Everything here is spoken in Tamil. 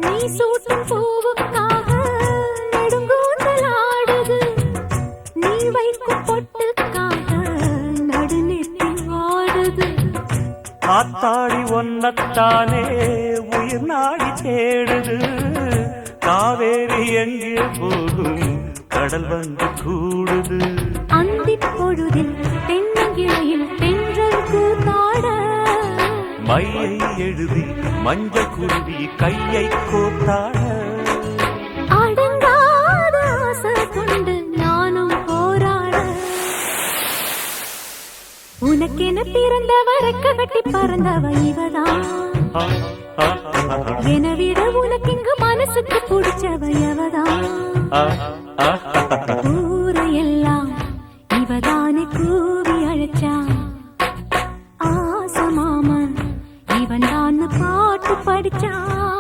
நீ சூட்டும் பூவுக்காக நெடுங்கூந்தல் ஆடுது. நீ வைக்கும் பொட்டுக்காக நடுநெத்தி ஆடுது. ஆத்தாடி ஒன்னத்தானே உயிர் நாடி தேடுது. காவேரி எங்கே போகும் கடல் வந்து கூடுது. அந்திப் பொழுதில் தென்னங்கிளையில் தென்றல் கூத்தாட மையை எழுதி மஞ்சள் குருவி கையை கோத்தாட அடங்காத ஆசை கொண்டு நானும் போராட. உனக்கென பிறந்தவ ரெக்க கட்டி பறந்தவ இவதான். என விட உனக்கு இங்கு மனசுக்கு பிடிச்சவ எவதான்.